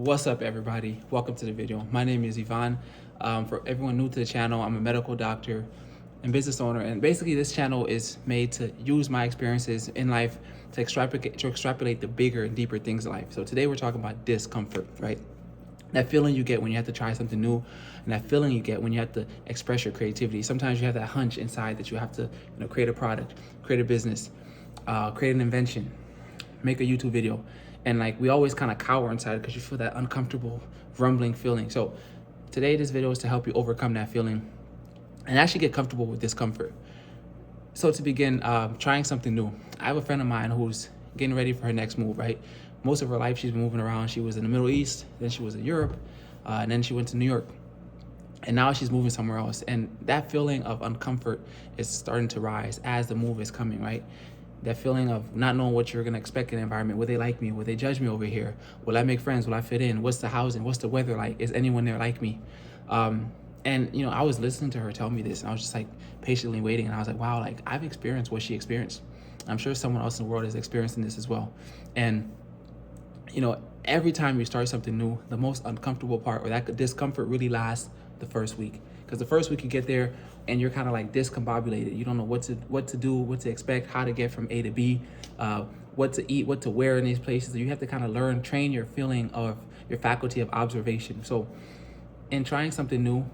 What's up, everybody? Welcome to the video. My name is Ivan. For everyone new to the channel, I'm a medical doctor and business owner, and basically this channel is made to use my experiences in life to extrapolate the bigger and deeper things in life. So today we're talking about discomfort, right? That feeling you get when you have to try something new, and that feeling you get when you have to express your creativity. Sometimes you have that hunch inside that you have to, create a product, create a business, create an invention, make a YouTube video. And we always kind of cower inside because you feel that uncomfortable, rumbling feeling. So today, this video is to help you overcome that feeling and actually get comfortable with discomfort. So to begin, trying something new. I have a friend of mine who's getting ready for her next move, right? Most of her life, she's been moving around. She was in the Middle East, then she was in Europe, and then she went to New York. And now she's moving somewhere else. And that feeling of uncomfort is starting to rise as the move is coming, right? That feeling of not knowing what you're going to expect in the environment. Will they like me? Will they judge me over here? Will I make friends? Will I fit in? What's the housing? What's the weather like? Is anyone there like me? And I was listening to her tell me this, and I was just patiently waiting. And I was like, wow, I've experienced what she experienced. I'm sure someone else in the world is experiencing this as well. And, every time you start something new, the most uncomfortable part or that discomfort really lasts the first week. Because the first week you get there and you're kind of discombobulated. You don't know what to do, what to expect, how to get from A to B, what to eat, what to wear in these places. You have to kind of train your feeling of your faculty of observation. So in trying something new,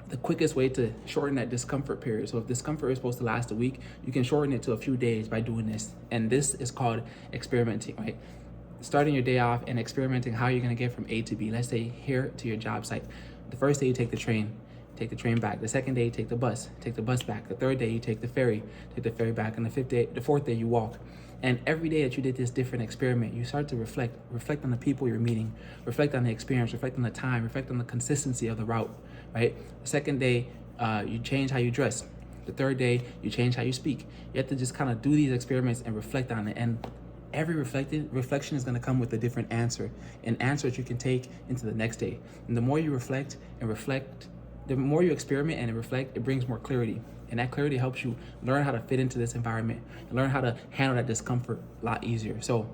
the quickest way to shorten that discomfort period. So if discomfort is supposed to last a week, you can shorten it to a few days by doing this. And this is called experimenting, right? Starting your day off and experimenting how you're going to get from A to B. Let's say here to your job site. The first day you take the train back. The second day you take the bus back. The third day you take the ferry back. And the fourth day you walk. And every day that you did this different experiment, you start to reflect on the people you're meeting, reflect on the experience, reflect on the time, reflect on the consistency of the route, right? The second day, you change how you dress. The third day, you change how you speak. You have to just kind of do these experiments and reflect on it. And every reflection is going to come with a different answer, an answer that you can take into the next day. And the more you reflect, the more you experiment and reflect, it brings more clarity. And that clarity helps you learn how to fit into this environment and learn how to handle that discomfort a lot easier. So,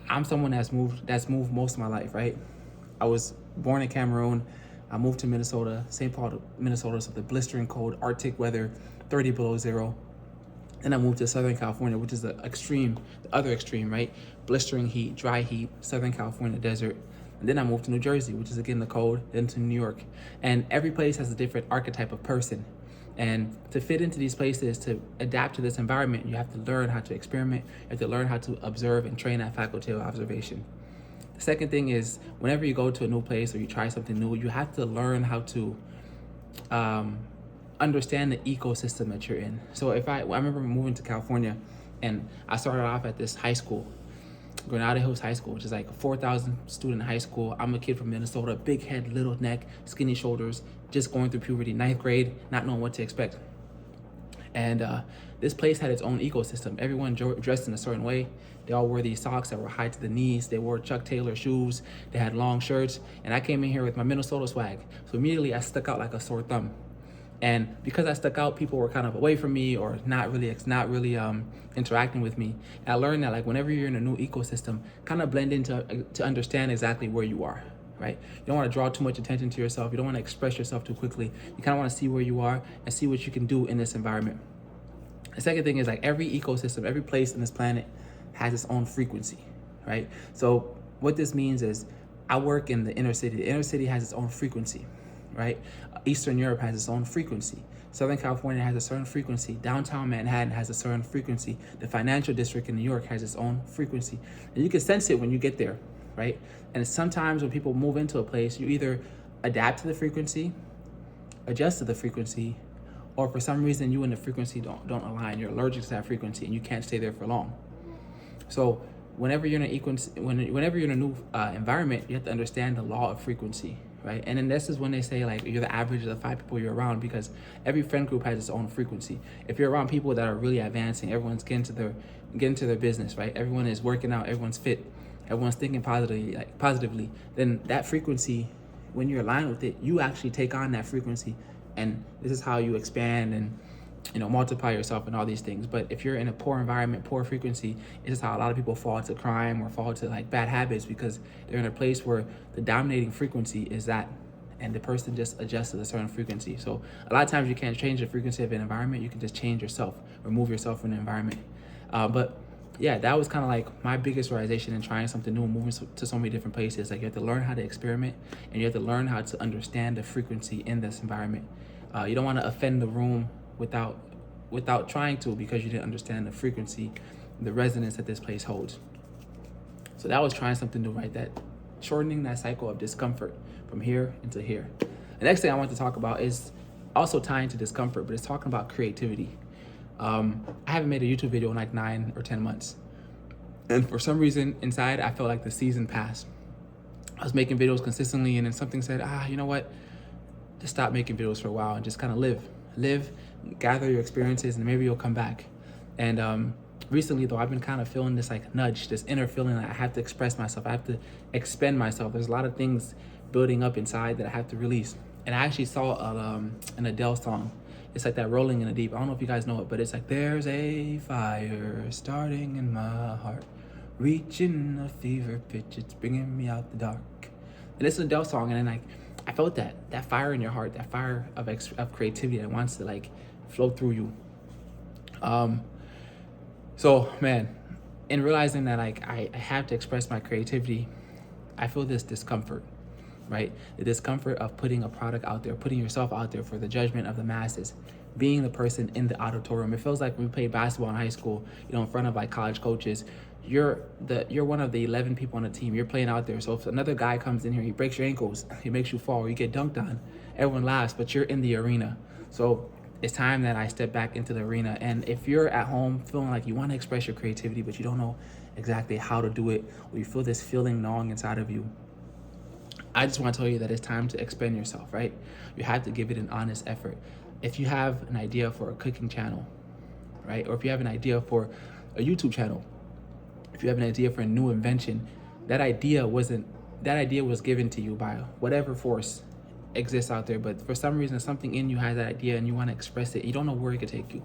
I'm someone that's moved most of my life, right? I was born in Cameroon. I moved to Minnesota, St. Paul, Minnesota, so the blistering cold, Arctic weather, 30 below zero. Then I moved to Southern California, which is the other extreme, right? Blistering heat, dry heat, Southern California desert. And then I moved to New Jersey, which is again the cold, then to New York. And every place has a different archetype of person. And to fit into these places, to adapt to this environment, you have to learn how to experiment. You have to learn how to observe and train that faculty of observation. The second thing is, whenever you go to a new place or you try something new, you have to learn how to understand the ecosystem that you're in. So I remember moving to California, and I started off at this high school, Granada Hills High School, which is a 4,000 student high school. I'm a kid from Minnesota, big head, little neck, skinny shoulders, just going through puberty, 9th grade, not knowing what to expect. And this place had its own ecosystem. Everyone dressed in a certain way. They all wore these socks that were high to the knees. They wore Chuck Taylor shoes. They had long shirts. And I came in here with my Minnesota swag. So immediately I stuck out like a sore thumb. And because I stuck out, people were kind of away from me or not really interacting with me. And I learned that whenever you're in a new ecosystem, kind of blend in to understand exactly where you are, right? You don't want to draw too much attention to yourself. You don't want to express yourself too quickly. You kind of want to see where you are and see what you can do in this environment. The second thing is every ecosystem, every place in this planet has its own frequency, right? So what this means is I work in the inner city. The inner city has its own frequency, right? Eastern Europe has its own frequency. Southern California has a certain frequency. Downtown Manhattan has a certain frequency. The financial district in New York has its own frequency. And you can sense it when you get there, right? And sometimes when people move into a place, you either adapt to the frequency, adjust to the frequency, or for some reason you and the frequency don't align. You're allergic to that frequency and you can't stay there for long. So whenever you're in a new environment, you have to understand the law of frequency, right? And then this is when they say you're the average of the 5 people you're around, because every friend group has its own frequency. If you're around people that are really advancing, everyone's getting to their business, right? Everyone is working out, everyone's fit, everyone's thinking positively, then that frequency, when you're aligned with it, you actually take on that frequency. And this is how you expand and multiply yourself and all these things. But if you're in a poor environment, poor frequency, it's how a lot of people fall to crime or fall to like bad habits, because they're in a place where the dominating frequency is that, and the person just adjusts to a certain frequency. So a lot of times you can't change the frequency of an environment. You can just change yourself, remove yourself from the environment. But yeah, that was kind of like my biggest realization in trying something new and moving to so many different places. Like, you have to learn how to experiment, and you have to learn how to understand the frequency in this environment. You don't want to offend the room without trying to, because you didn't understand the frequency, the resonance that this place holds. So that was trying something new, right? That shortening that cycle of discomfort from here into here. The next thing I want to talk about is also tying to discomfort, but it's talking about creativity. I haven't made a YouTube video in like 9 or 10 months. And for some reason inside, I felt like the season passed. I was making videos consistently, and then something said, you know what? Just stop making videos for a while and just kind of live, gather your experiences, and maybe you'll come back. And recently though, I've been kind of feeling this like nudge, this inner feeling that I have to express myself. I have to expend myself. There's a lot of things building up inside that I have to release. And I actually saw an Adele song. It's like that Rolling in the Deep. I don't know if you guys know it, but it's like, there's a fire starting in my heart, reaching a fever pitch, it's bringing me out the dark. And it's an Adele song, and then like, I felt that fire in your heart, that fire of creativity that wants to like flow through you. So man, in realizing that like I have to express my creativity, I feel this discomfort, right? The discomfort of putting a product out there, putting yourself out there for the judgment of the masses, being the person in the auditorium. It feels like when we played basketball in high school, in front of like college coaches, you're one of the 11 people on the team. You're playing out there. So if another guy comes in here, he breaks your ankles, he makes you fall, or you get dunked on, everyone laughs, but you're in the arena. So it's time that I step back into the arena. And if you're at home feeling like you want to express your creativity, but you don't know exactly how to do it, or you feel this feeling gnawing inside of you, I just want to tell you that it's time to expend yourself, right? You have to give it an honest effort. If you have an idea for a cooking channel, right? Or if you have an idea for a YouTube channel, if you have an idea for a new invention, that idea was given to you by whatever force exists out there. But for some reason, something in you has that idea and you want to express it. You don't know where it could take you,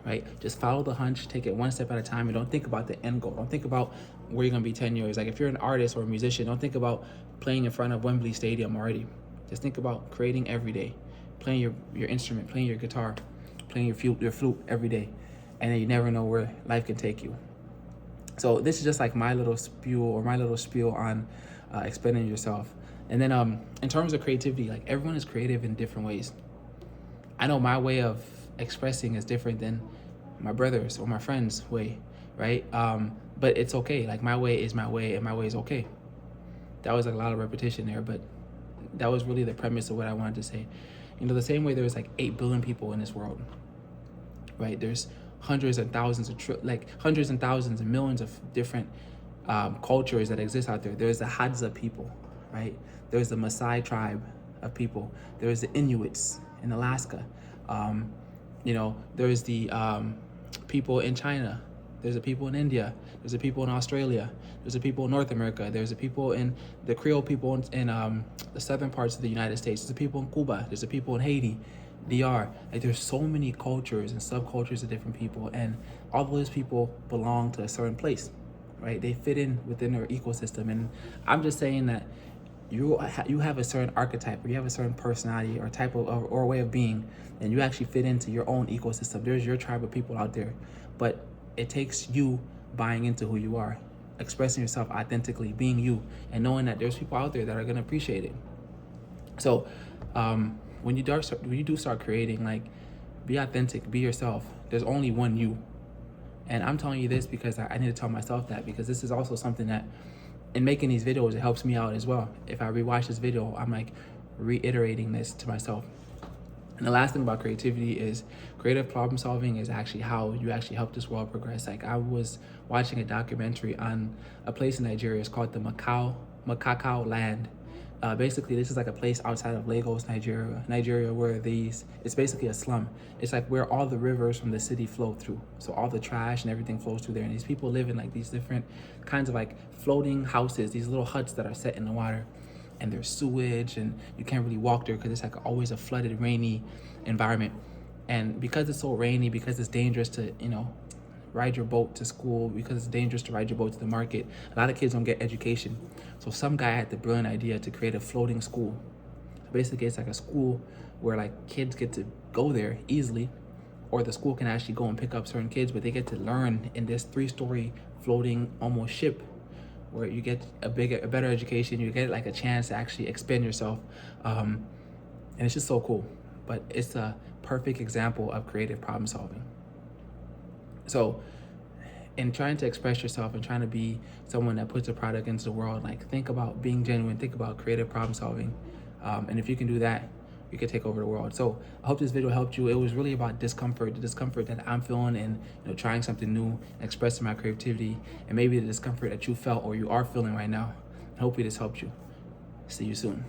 right? Just follow the hunch, take it one step at a time, and don't think about the end goal. Don't think about where you're going to be 10 years. Like, if you're an artist or a musician, don't think about playing in front of Wembley Stadium already. Just think about creating every day, playing your instrument, playing your guitar, playing your flute every day. And then you never know where life can take you. So this is just like my little spiel on expanding yourself. And then in terms of creativity, like, everyone is creative in different ways. I know my way of expressing is different than my brother's or my friend's way, right? But it's okay. Like, my way is my way, and my way is okay. That was like a lot of repetition there, but that was really the premise of what I wanted to say. The same way there's like 8 billion people in this world, right? There's hundreds and thousands and millions of different cultures that exist out there. There's the Hadza people, right? There's the Maasai tribe of people. There's the Inuits in Alaska. There's the people in China. There's the people in India. There's the people in Australia. There's the people in North America. There's the people in the Creole people in the southern parts of the United States. There's the people in Cuba. There's the people in Haiti, DR. Like, there's so many cultures and subcultures of different people, and all of those people belong to a certain place, right? They fit in within their ecosystem. And I'm just saying that you have a certain archetype, or you have a certain personality or type of or way of being, and you actually fit into your own ecosystem. There's your tribe of people out there, but it takes you buying into who you are, expressing yourself authentically, being you, and knowing that there's people out there that are going to appreciate it. So when you do start creating, like, be authentic, be yourself. There's only one you. And I'm telling you this because I need to tell myself that, because this is also something that, in making these videos, it helps me out as well. If I rewatch this video, I'm like reiterating this to myself. And the last thing about creativity is creative problem solving is actually how you actually help this world progress. Like, I was watching a documentary on a place in Nigeria. It's called the Makakao Land. Basically, this is like a place outside of Lagos, Nigeria, where it's basically a slum. It's like where all the rivers from the city flow through. So all the trash and everything flows through there. And these people live in like these different kinds of like floating houses, these little huts that are set in the water. And there's sewage, and you can't really walk there because it's like always a flooded, rainy environment. And because it's so rainy, because it's dangerous to, ride your boat to school, because it's dangerous to ride your boat to the market, a lot of kids don't get education. So some guy had the brilliant idea to create a floating school. So basically, it's like a school where like kids get to go there easily, or the school can actually go and pick up certain kids, but they get to learn in this 3-story floating almost ship, where you get a better education. You get like a chance to actually expand yourself, and it's just so cool. But it's a perfect example of creative problem solving. So in trying to express yourself and trying to be someone that puts a product into the world, like think about being genuine, think about creative problem solving. And if you can do that, you can take over the world. So I hope this video helped you. It was really about discomfort, the discomfort that I'm feeling, and trying something new, expressing my creativity, and maybe the discomfort that you felt or you are feeling right now. And hopefully this helped you. See you soon.